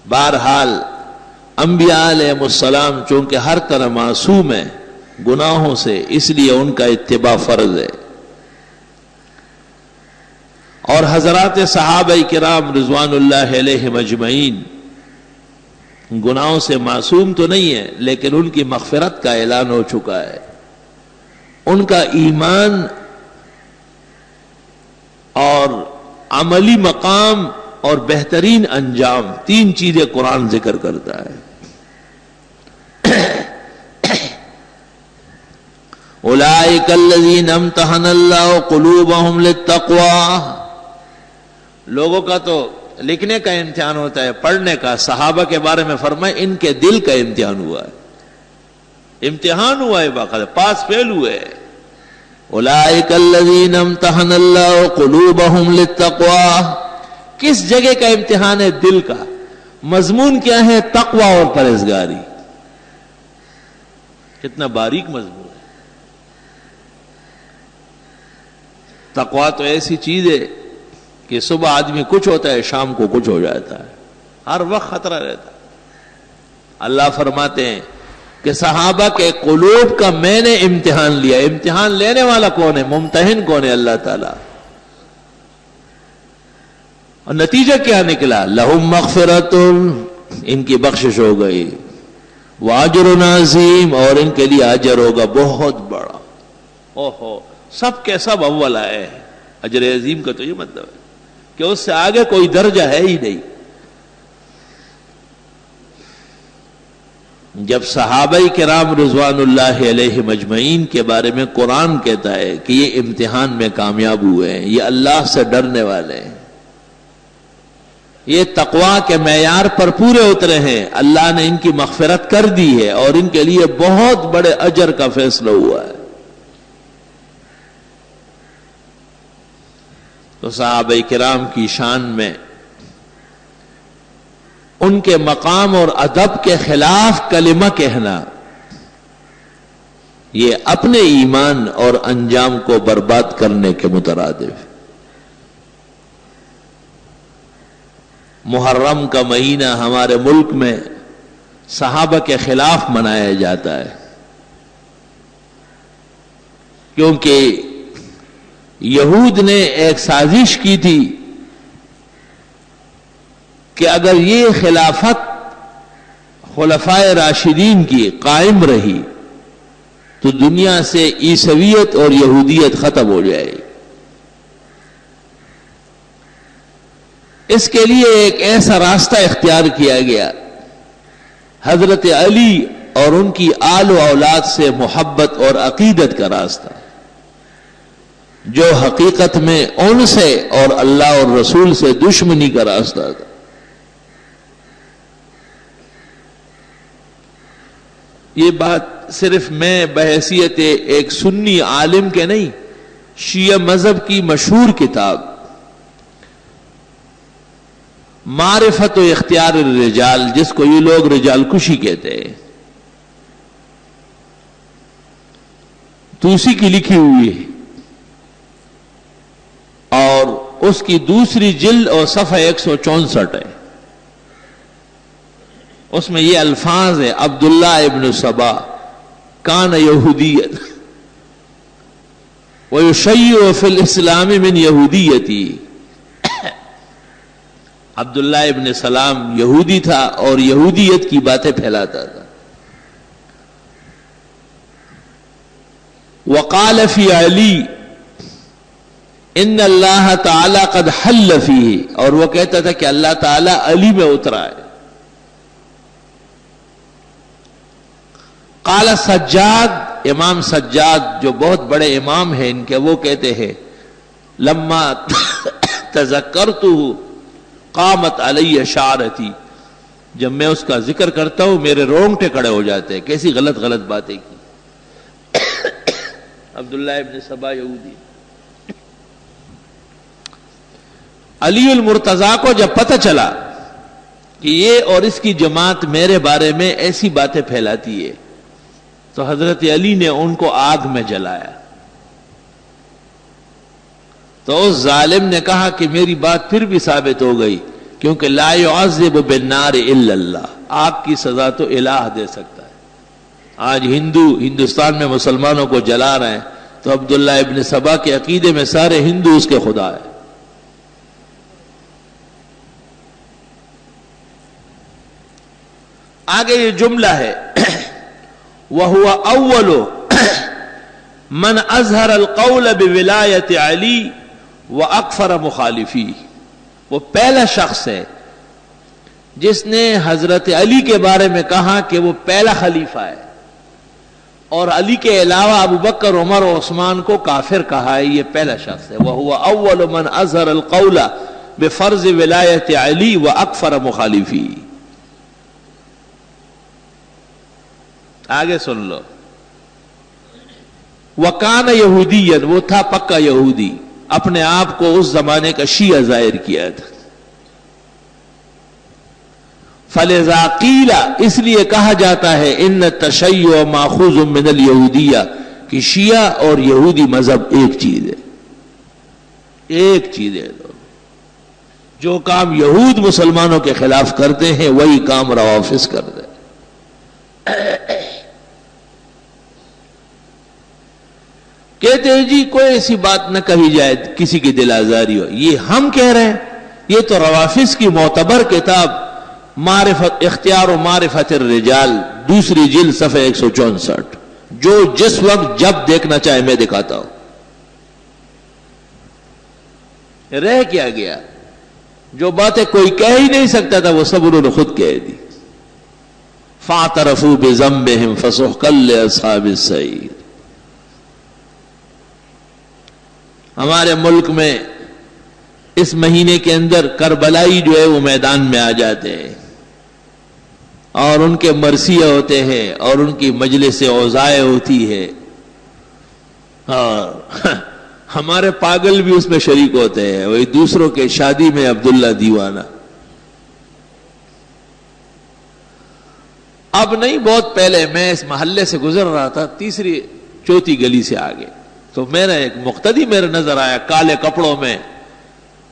بہرحال انبیاء علیہ السلام چونکہ ہر طرح معصوم ہیں گناہوں سے، اس لیے ان کا اتباع فرض ہے، اور حضرات صحابہ کرام رضوان اللہ علیہم اجمعین گناہوں سے معصوم تو نہیں ہے، لیکن ان کی مغفرت کا اعلان ہو چکا ہے۔ ان کا ایمان اور عملی مقام اور بہترین انجام، تین چیزیں قرآن ذکر کرتا ہے۔ اولئک الذین امتحن اللہ قلوبہم للتقوی، لوگوں کا تو لکھنے کا امتحان ہوتا ہے، پڑھنے کا۔ صحابہ کے بارے میں فرمائے ان کے دل کا امتحان ہوا ہے، امتحان ہوا ہے باقاعدہ، پاس فیل ہوئے۔ اولئک الذین امتحن اللہ قلوبہم للتقوی، کس جگہ کا امتحان ہے؟ دل کا۔ مضمون کیا ہے؟ تقوی اور پرہیزگاری۔ کتنا باریک مضمون ہے۔ تقوی تو ایسی چیز ہے کہ صبح آدمی کچھ ہوتا ہے، شام کو کچھ ہو جاتا ہے، ہر وقت خطرہ رہتا ہے۔ اللہ فرماتے ہیں کہ صحابہ کے قلوب کا میں نے امتحان لیا۔ امتحان لینے والا کون ہے؟ ممتحن کون ہے؟ اللہ تعالیٰ۔ اور نتیجہ کیا نکلا؟ لہم مغفرۃ، ان کی بخشش ہو گئی، واجر عظیم، اور ان کے لیے اجر ہوگا بہت بڑا۔ اوہو، سب کے سب اول آئے ہیں۔ اجر عظیم کا تو یہ مطلب ہے کہ اس سے آگے کوئی درجہ ہے ہی نہیں۔ جب صحابہ کرام رضوان اللہ علیہم اجمعین کے بارے میں قرآن کہتا ہے کہ یہ امتحان میں کامیاب ہوئے ہیں، یہ اللہ سے ڈرنے والے ہیں، یہ تقوی کے معیار پر پورے اترے ہیں، اللہ نے ان کی مغفرت کر دی ہے اور ان کے لیے بہت بڑے اجر کا فیصلہ ہوا ہے۔ تو صحابہ کرام کی شان میں ان کے مقام اور ادب کے خلاف کلمہ کہنا، یہ اپنے ایمان اور انجام کو برباد کرنے کے مترادف ہے۔ محرم کا مہینہ ہمارے ملک میں صحابہ کے خلاف منایا جاتا ہے، کیونکہ یہود نے ایک سازش کی تھی کہ اگر یہ خلافت خلفائے راشدین کی قائم رہی تو دنیا سے عیسویت اور یہودیت ختم ہو جائے گی۔ اس کے لیے ایک ایسا راستہ اختیار کیا گیا، حضرت علی اور ان کی آل و اولاد سے محبت اور عقیدت کا راستہ، جو حقیقت میں ان سے اور اللہ اور رسول سے دشمنی کا راستہ تھا۔ یہ بات صرف میں بحیثیت ایک سنی عالم کے نہیں، شیعہ مذہب کی مشہور کتاب معرفت و اختیار الرجال، جس کو یہ لوگ رجال کشی کہتے ہیں، توسی کی لکھی ہوئی ہے، اور اس کی دوسری جلد اور صفحہ 164 ہے۔ اس میں یہ الفاظ ہے: عبداللہ ابن سبا کان یہودیت ویشیع فی الاسلام من یہودیتی، عبداللہ ابن سلام یہودی تھا اور یہودیت کی باتیں پھیلاتا تھا۔ وقال فی علی ان اللہ تعالی قد حل فیہ، اور وہ کہتا تھا کہ اللہ تعالی علی میں اترا ہے۔ قال سجاد، امام سجاد جو بہت بڑے امام ہیں ان کے، وہ کہتے ہیں لما تذکرتہ قامت علی شعرتی، جب میں اس کا ذکر کرتا ہوں میرے رونگٹے کھڑے ہو جاتے ہیں، کیسی غلط غلط باتیں کی۔ عبداللہ ابن سبا یہودی۔ علی المرتضیٰ کو جب پتہ چلا کہ یہ اور اس کی جماعت میرے بارے میں ایسی باتیں پھیلاتی ہے، تو حضرت علی نے ان کو آگ میں جلایا۔ تو اس ظالم نے کہا کہ میری بات پھر بھی ثابت ہو گئی، کیونکہ لا يعذب بالنار الا اللہ، آگ کی سزا تو الہ دے سکتا ہے۔ آج ہندوستان میں مسلمانوں کو جلا رہے ہیں، تو عبداللہ ابن سبا کے عقیدے میں سارے ہندو اس کے خدا ہے۔ آگے یہ جملہ ہے وَهُوَ أَوَّلُ مَنْ أَظْهَرَ الْقَوْلَ بِوِلَایَةِ عَلِی وَأَكْفَرَ مُخَالِفِیهِ، وہ پہلا شخص ہے جس نے حضرت علی کے بارے میں کہا کہ وہ پہلا خلیفہ ہے، اور علی کے علاوہ ابو بکر، عمر اور عثمان کو کافر کہا ہے۔ یہ پہلا شخص ہے۔ وَهُوَ أَوَّلُ مَنْ أَظْهَرَ الْقَوْلَ بِفَرْضِ وِلَایَةِ عَلِی وَأَكْفَرَ مُخَالِفِیهِ۔ آگے سن لو، وَكَانَ يَهُودِيًّا، وہ تھا پکا یہودی، اپنے آپ کو اس زمانے کا شیعہ ظاہر کیا تھا۔ فَلِذَا قِيلَ، اس لیے کہا جاتا ہے ان التشیع ماخوذ من الیہودیہ، کہ شیعہ اور یہودی مذہب ایک چیز ہے، ایک چیز ہے۔ جو کام یہود مسلمانوں کے خلاف کرتے ہیں وہی کام روافض کرتے ہیں۔ کہتے ہیں جی کوئی ایسی بات نہ کہی جائے کسی کی دل آزاری ہو، یہ ہم کہہ رہے ہیں، یہ تو روافض کی معتبر کتاب معرفت اختیار و معرفت الرجال، دوسری جلد صفحہ 164، جو جس وقت جب دیکھنا چاہے میں دکھاتا ہوں۔ رہ کیا گیا؟ جو باتیں کوئی کہہ ہی نہیں سکتا تھا وہ سب انہوں نے خود کہہ دی۔ فاعترفوا بذنبہم فسحقا لاصحاب السعیر۔ ہمارے ملک میں اس مہینے کے اندر کربلائی جو ہے وہ میدان میں آ جاتے ہیں، اور ان کے مرثیہ ہوتے ہیں، اور ان کی مجلس اوزائے ہوتی ہے، اور ہمارے پاگل بھی اس میں شریک ہوتے ہیں، وہی دوسروں کے شادی میں عبداللہ دیوانہ۔ اب نہیں، بہت پہلے میں اس محلے سے گزر رہا تھا، تیسری چوتھی گلی سے آگے، تو میرا ایک مقتدی میرے نظر آیا کالے کپڑوں میں،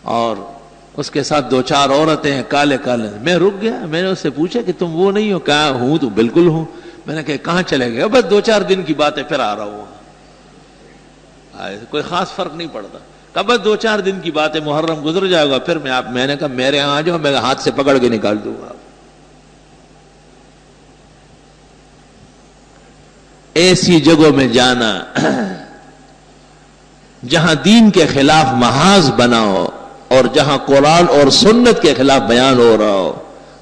اور اس کے ساتھ دو چار عورتیں ہیں کالے کالے۔ میں رک گیا، میں نے اس سے پوچھا کہ تم وہ نہیں ہو؟ کہا ہوں، تو بالکل ہوں۔ میں نے کہا کہاں چلے گئے؟ بس 2-4 دن کی بات ہے، پھر آ رہا ہوں۔ کوئی خاص فرق نہیں پڑتا، کہا بس 2-4 دن کی بات ہے، محرم گزر جائے گا، پھر میں نے کہا میرے یہاں آ جاؤ، میں ہاتھ سے پکڑ کے نکال دوں گا۔ ایسی جگہوں میں جانا جہاں دین کے خلاف محاذ بنا ہو، اور جہاں قرآن اور سنت کے خلاف بیان ہو رہا ہو،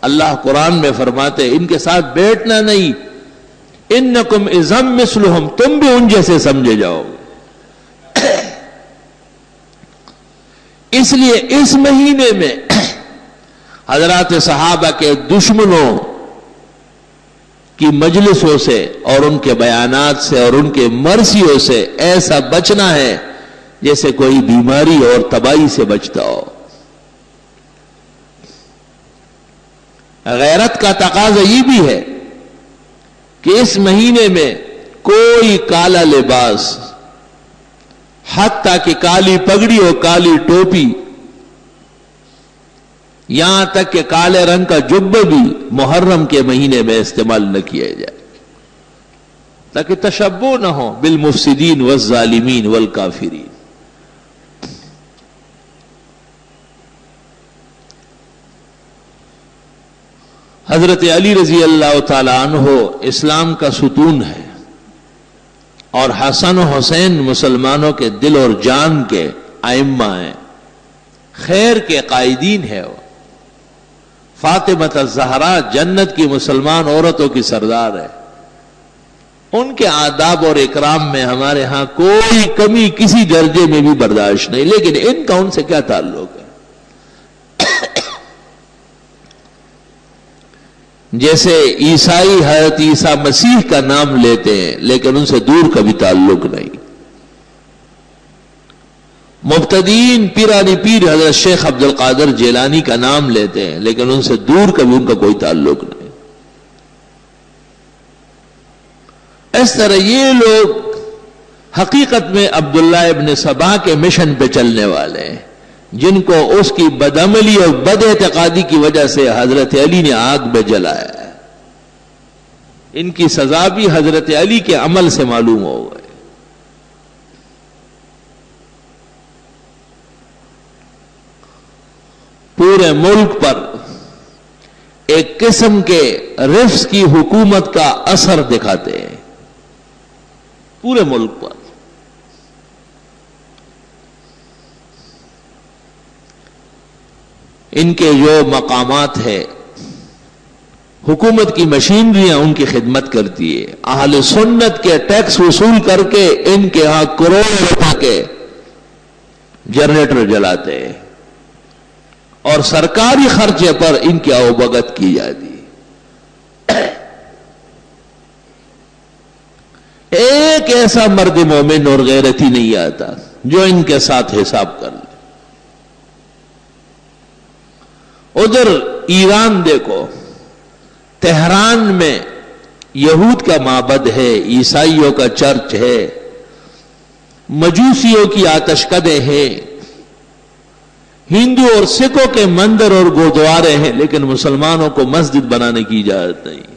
اللہ قرآن میں فرماتے ان کے ساتھ بیٹھنا نہیں، انکم اذا مثلہم، تم بھی ان جیسے سمجھے جاؤ۔ اس لیے اس مہینے میں حضرات صحابہ کے دشمنوں کی مجلسوں سے اور ان کے بیانات سے اور ان کے مرثیوں سے ایسا بچنا ہے جیسے کوئی بیماری اور تباہی سے بچتا ہو۔ غیرت کا تقاضا یہ بھی ہے کہ اس مہینے میں کوئی کالا لباس، حتیٰ کہ کالی پگڑی اور کالی ٹوپی، یہاں تک کہ کالے رنگ کا جبہ بھی محرم کے مہینے میں استعمال نہ کیا جائے، تاکہ تشبہ نہ ہو بالمفسدین والظالمین والکافرین۔ حضرت علی رضی اللہ تعالی عنہ اسلام کا ستون ہے، اور حسن و حسین مسلمانوں کے دل اور جان کے ائمہ ہیں، خیر کے قائدین ہے۔ وہ فاطمہ الزہرا جنت کی مسلمان عورتوں کی سردار ہے، ان کے آداب اور اکرام میں ہمارے ہاں کوئی کمی کسی درجے میں بھی برداشت نہیں، لیکن ان کا ان سے کیا تعلق ہے؟ جیسے عیسائی حضرت عیسیٰ مسیح کا نام لیتے ہیں لیکن ان سے دور کا بھی تعلق نہیں، مبتدین پیرانی پیر حضرت شیخ عبد القادر جیلانی کا نام لیتے ہیں لیکن ان سے دور کا بھی ان کا کوئی تعلق نہیں۔ اس طرح یہ لوگ حقیقت میں عبداللہ ابن سبا کے مشن پہ چلنے والے ہیں، جن کو اس کی بدعملی اور بد اعتقادی کی وجہ سے حضرت علی نے آگ میں جلایا ہے۔ ان کی سزا بھی حضرت علی کے عمل سے معلوم ہو گئے۔ پورے ملک پر ایک قسم کے رفض کی حکومت کا اثر دکھاتے ہیں، پورے ملک پر۔ ان کے جو مقامات ہے، حکومت کی مشینریاں ان کی خدمت کرتی ہے، اہل سنت کے ٹیکس وصول کر کے ان کے ہاں کروڑوں روپے کے جنریٹر جلاتے ہیں اور سرکاری خرچے پر ان کی اوبگت کی جاتی ہے۔ ایک ایسا مرد مومن اور غیرتی نہیں آتا جو ان کے ساتھ حساب کر لے۔ ادھر ایران دیکھو، تہران میں یہود کا معبد ہے، عیسائیوں کا چرچ ہے، مجوسیوں کی آتش کدے ہیں، ہندو اور سکھوں کے مندر اور گردوارے ہیں، لیکن مسلمانوں کو مسجد بنانے کی اجازت نہیں۔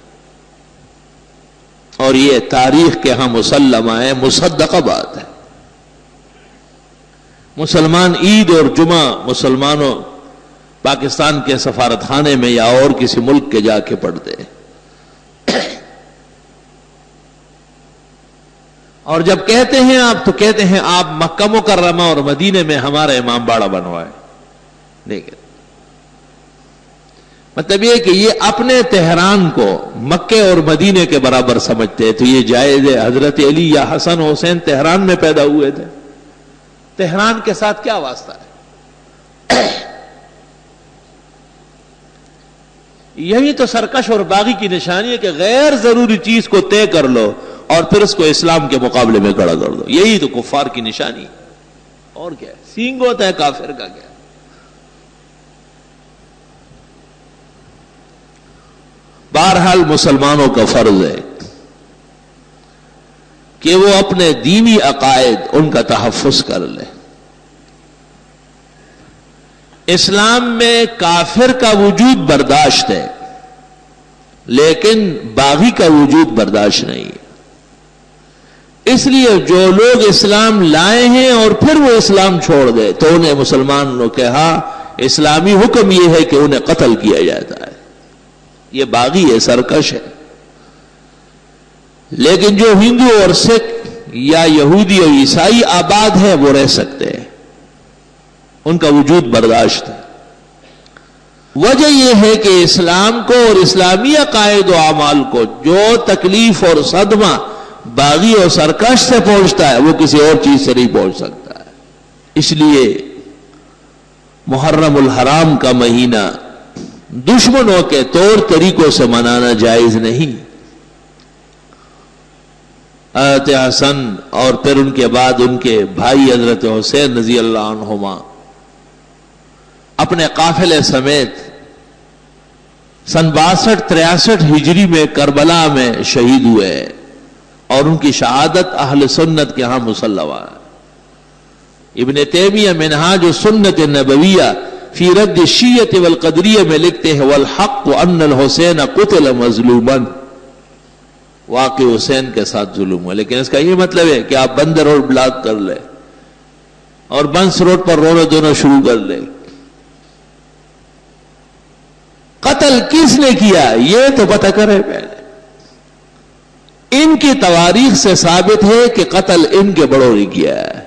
اور یہ تاریخ کے ہاں مسلمہ ہے، مصدقہ بات ہے۔ مسلمان عید اور جمعہ مسلمانوں پاکستان کے سفارت خانے میں یا اور کسی ملک کے جا کے پڑھتے ہیں، اور جب کہتے ہیں آپ تو کہتے ہیں آپ مکہ مکرمہ اور مدینے میں ہمارا امام باڑہ بنوائے۔ دیکھیں، مطلب یہ کہ یہ اپنے تہران کو مکے اور مدینے کے برابر سمجھتے ہیں، تو یہ جائز ہے۔ حضرت علی یا حسن حسین تہران میں پیدا ہوئے تھے، تہران کے ساتھ کیا واسطہ ہے؟ یہی تو سرکش اور باغی کی نشانی ہے کہ غیر ضروری چیز کو طے کر لو اور پھر اس کو اسلام کے مقابلے میں کھڑا کر دو۔ یہی تو کفار کی نشانی ہے، اور کیا ہے؟ سینگ ہوتا ہے کافر کا کیا؟ بہرحال مسلمانوں کا فرض ہے کہ وہ اپنے دینی عقائد ان کا تحفظ کر لے۔ اسلام میں کافر کا وجود برداشت ہے، لیکن باغی کا وجود برداشت نہیں ہے۔ اس لیے جو لوگ اسلام لائے ہیں اور پھر وہ اسلام چھوڑ دے تو انہیں مسلمان نے کہا اسلامی حکم یہ ہے کہ انہیں قتل کیا جاتا ہے۔ یہ باغی ہے، سرکش ہے۔ لیکن جو ہندو اور سکھ یا یہودی اور عیسائی آباد ہے وہ رہ سکتے ہیں، ان کا وجود برداشت ہے۔ وجہ یہ ہے کہ اسلام کو اور اسلامی عقائد و اعمال کو جو تکلیف اور صدمہ باغی اور سرکش سے پہنچتا ہے وہ کسی اور چیز سے نہیں پہنچ سکتا ہے۔ اس لیے محرم الحرام کا مہینہ دشمنوں کے طور طریقوں سے منانا جائز نہیں۔ حضرت حسن اور پھر ان کے بعد ان کے بھائی حضرت حسین رضی اللہ عنہما اپنے قافلے سمیت سن 62-63 ہجری میں کربلا میں شہید ہوئے، اور ان کی شہادت اہل سنت کے ہاں مسلمہ ہے۔ ابن تیمیہ منہاج السنت النبویہ فی رد الشیعۃ والقدریہ میں لکھتے ہیں والحق ان الحسین قتل مظلوما، واقع حسین کے ساتھ ظلم ہوا، لیکن اس کا یہ مطلب ہے کہ آپ بند روڈ بلاک کر لیں اور بنس روڈ پر رونا دھونا شروع کر لیں۔ قتل کس نے کیا یہ تو پتہ کرے پہلے۔ ان کی تواریخ سے ثابت ہے کہ قتل ان کے بڑوں نے کیا ہے۔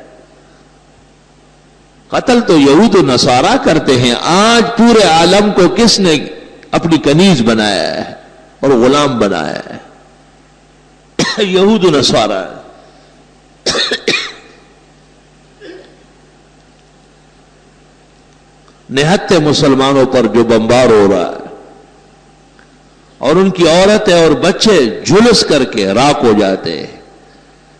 قتل تو یہود و نصارہ کرتے ہیں، آج پورے عالم کو کس نے اپنی کنیز بنایا ہے اور غلام بنایا ہے؟ یہود و نصارہ۔ نہتے مسلمانوں پر جو بمبار ہو رہا ہے اور ان کی عورتیں اور بچے جھلس کر کے راک ہو جاتے ہیں،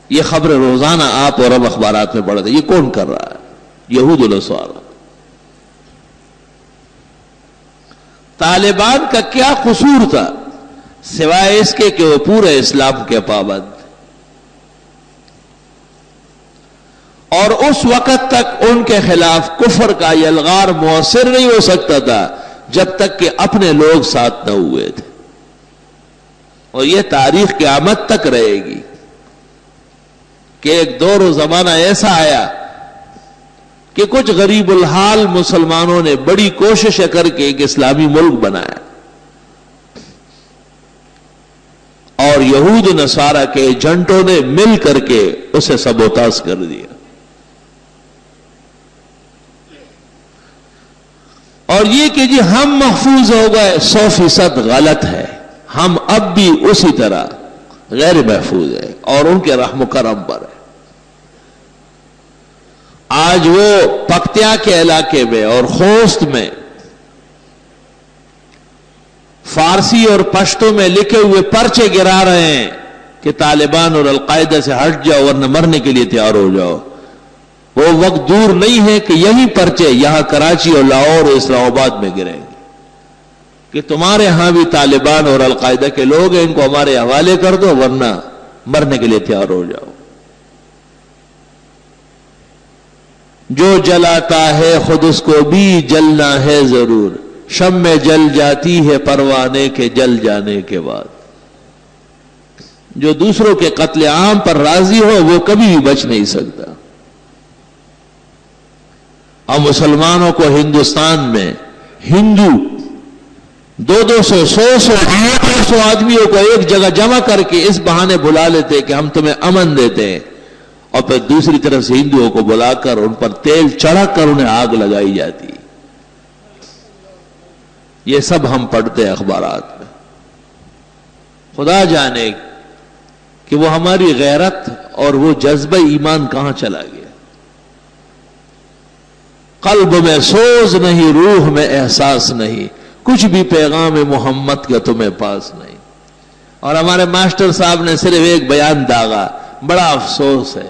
یہ خبریں روزانہ آپ اور ہم اخبارات میں پڑھتے ہیں۔ یہ کون کر رہا ہے؟ یہود و نصارہ۔ طالبان کا کیا قصور تھا سوائے اس کے کہ وہ پورے اسلام کے پابند؟ اور اس وقت تک ان کے خلاف کفر کا یہ الغار مؤثر نہیں ہو سکتا تھا جب تک کہ اپنے لوگ ساتھ نہ ہوئے تھے. اور یہ تاریخ قیامت تک رہے گی کہ ایک دور و زمانہ ایسا آیا کہ کچھ غریب الحال مسلمانوں نے بڑی کوشش کر کے ایک اسلامی ملک بنایا اور یہود و نصارہ کے ایجنٹوں نے مل کر کے اسے سبوتاژ کر دیا. اور یہ کہ جی ہم محفوظ ہو گئے 100% غلط ہے. ہم اب بھی اسی طرح غیر محفوظ ہے اور ان کے رحم و کرم پر ہے. آج وہ پکتیا کے علاقے میں اور خوست میں فارسی اور پشتو میں لکھے ہوئے پرچے گرا رہے ہیں کہ طالبان اور القاعدہ سے ہٹ جاؤ ورنہ مرنے کے لیے تیار ہو جاؤ. وہ وقت دور نہیں ہے کہ یہی پرچے یہاں کراچی اور لاہور اور اسلام آباد میں گریں گے کہ تمہارے ہاں بھی طالبان اور القاعدہ کے لوگ ہیں، ان کو ہمارے حوالے کر دو ورنہ مرنے کے لیے تیار ہو جاؤ. جو جلاتا ہے خود اس کو بھی جلنا ہے ضرور، شمع جل جاتی ہے پروانے کے جل جانے کے بعد. جو دوسروں کے قتل عام پر راضی ہو وہ کبھی بھی بچ نہیں سکتا. اور مسلمانوں کو ہندوستان میں ہندو 200-100 آدمیوں کو ایک جگہ جمع کر کے اس بہانے بلا لیتے کہ ہم تمہیں امن دیتے ہیں، اور پھر دوسری طرف سے ہندوؤں کو بلا کر ان پر تیل چڑھا کر انہیں آگ لگائی جاتی. یہ سب ہم پڑھتے ہیں اخبارات میں. خدا جانے کہ وہ ہماری غیرت اور وہ جذبہ ایمان کہاں چلا گیا. قلب میں سوز نہیں، روح میں احساس نہیں، کچھ بھی پیغام محمد کا تمہیں پاس نہیں. اور ہمارے ماسٹر صاحب نے صرف ایک بیان داغا، بڑا افسوس ہے.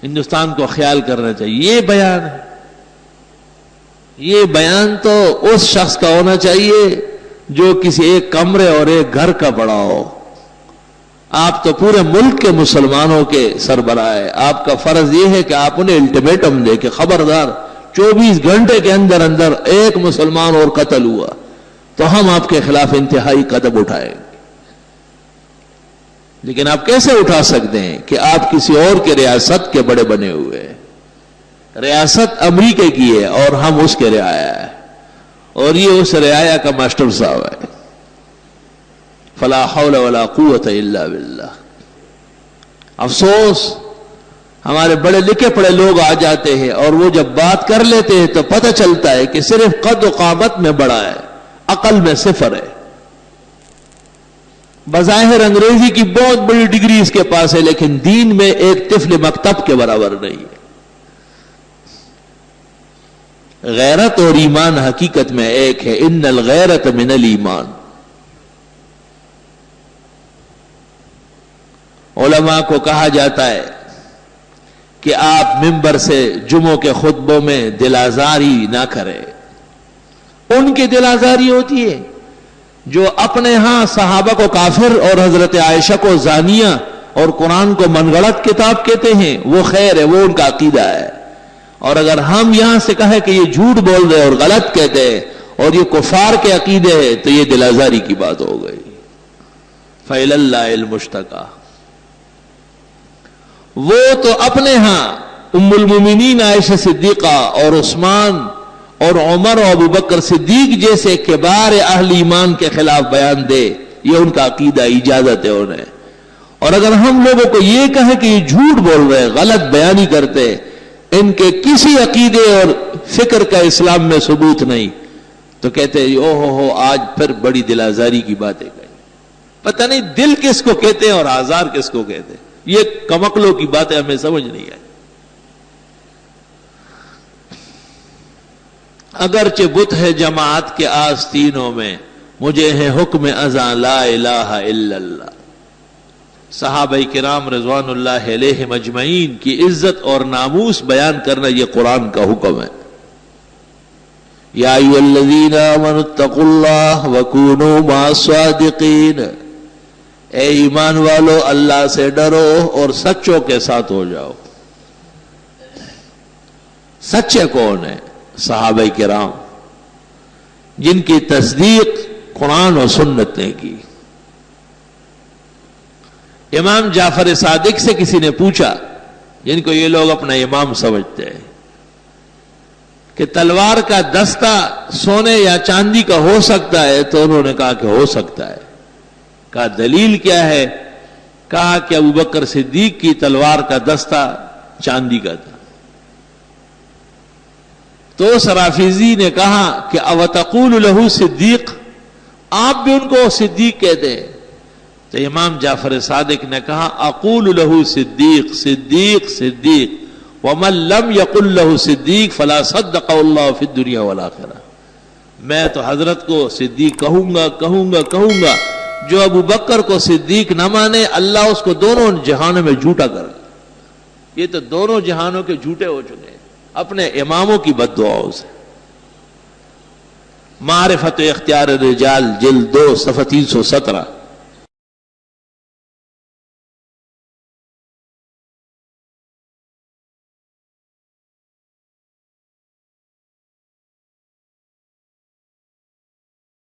ہندوستان کو خیال کرنا چاہیے. یہ بیان ہے، یہ بیان تو اس شخص کا ہونا چاہیے جو کسی ایک کمرے اور ایک گھر کا بڑا ہو. آپ تو پورے ملک کے مسلمانوں کے سربراہ ہیں. آپ کا فرض یہ ہے کہ آپ انہیں الٹیمیٹم دے کہ خبردار 24 گھنٹے کے اندر اندر ایک مسلمان اور قتل ہوا تو ہم آپ کے خلاف انتہائی قدم اٹھائیں گے. لیکن آپ کیسے اٹھا سکتے ہیں کہ آپ کسی اور کے ریاست کے بڑے بنے ہوئے ہیں. ریاست امریکہ کی ہے اور ہم اس کے رعایا ہے، اور یہ اس رعایا کا ماسٹر صاحب ہے. فلا حول ولا قوت الا باللہ. افسوس ہمارے بڑے لکھے پڑے لوگ آ جاتے ہیں اور وہ جب بات کر لیتے ہیں تو پتہ چلتا ہے کہ صرف قد و قامت میں بڑا ہے، عقل میں صفر ہے. بظاہر انگریزی کی بہت بڑی ڈگری اس کے پاس ہے لیکن دین میں ایک طفل مکتب کے برابر نہیں ہے. غیرت اور ایمان حقیقت میں ایک ہے. ان الغیرت من الایمان. علماء کو کہا جاتا ہے کہ آپ ممبر سے جمعوں کے خطبوں میں دل آزاری نہ کریں. ان کی دل آزاری ہوتی ہے جو اپنے ہاں صحابہ کو کافر اور حضرت عائشہ کو زانیہ اور قرآن کو من گڑت کتاب کہتے ہیں. وہ خیر ہے، وہ ان کا عقیدہ ہے. اور اگر ہم یہاں سے کہیں کہ یہ جھوٹ بول رہے اور غلط کہتے ہیں اور یہ کفار کے عقیدے ہیں تو یہ دل آزاری کی بات ہو گئی. فإلی اللہ المشتکا. وہ تو اپنے ہاں ام المومنین عائشہ صدیقہ اور عثمان اور عمر اور ابو بکر صدیق جیسے کبار اہل ایمان کے خلاف بیان دے، یہ ان کا عقیدہ، اجازت ہے انہیں. اور اگر ہم لوگوں کو یہ کہیں کہ یہ جھوٹ بول رہے، غلط بیانی کرتے، ان کے کسی عقیدے اور فکر کا اسلام میں ثبوت نہیں، تو کہتے ہیں او ہو آج پھر بڑی دل آزاری کی باتیں کہیں. پتہ نہیں دل کس کو کہتے ہیں اور آزار کس کو کہتے ہیں. یہ کمقلوں کی باتیں ہمیں سمجھ نہیں آئی. اگرچہ بت ہے جماعت کے آستینوں میں، مجھے ہے حکم ازاں لا الہ الا اللہ. صحابہ کرام رضوان اللہ علیہم اجمعین کی عزت اور ناموس بیان کرنا یہ قرآن کا حکم ہے. یا ایھا الذین آمنوا اتقوا اللہ وکونوا مع الصادقین. اے ایمان والو اللہ سے ڈرو اور سچوں کے ساتھ ہو جاؤ. سچے کون ہیں؟ صحابہ کرام، جن کی تصدیق قرآن و سنت نے کی۔ امام جعفر صادق سے کسی نے پوچھا، جن کو یہ لوگ اپنا امام سمجھتے ہیں، کہ تلوار کا دستہ سونے یا چاندی کا ہو سکتا ہے؟ تو انہوں نے کہا کہ ہو سکتا ہے۔ کہا دلیل کیا ہے؟ کہا کہ ابوبکر صدیق کی تلوار کا دستہ چاندی کا تھا۔ تو اس رافضی نے کہا کہ اوتقول لہ صدیق، آپ بھی ان کو صدیق کہتے ہیں؟ تو امام جعفر صادق نے کہا اقول لہ صدیق صدیق صدیق ومن لم یقل لہ صدیق فلا صدق اللہ فی الدنیا والآخرہ۔ میں تو حضرت کو صدیق کہوں گا، جو ابو بکر کو صدیق نہ مانے اللہ اس کو دونوں جہانوں میں جھوٹا کر دے۔ یہ تو دونوں جہانوں کے جھوٹے ہو چکے ہیں اپنے اماموں کی بد دعاؤں سے۔ معرفت و اختیار الرجال جلد 2 صفحہ 317۔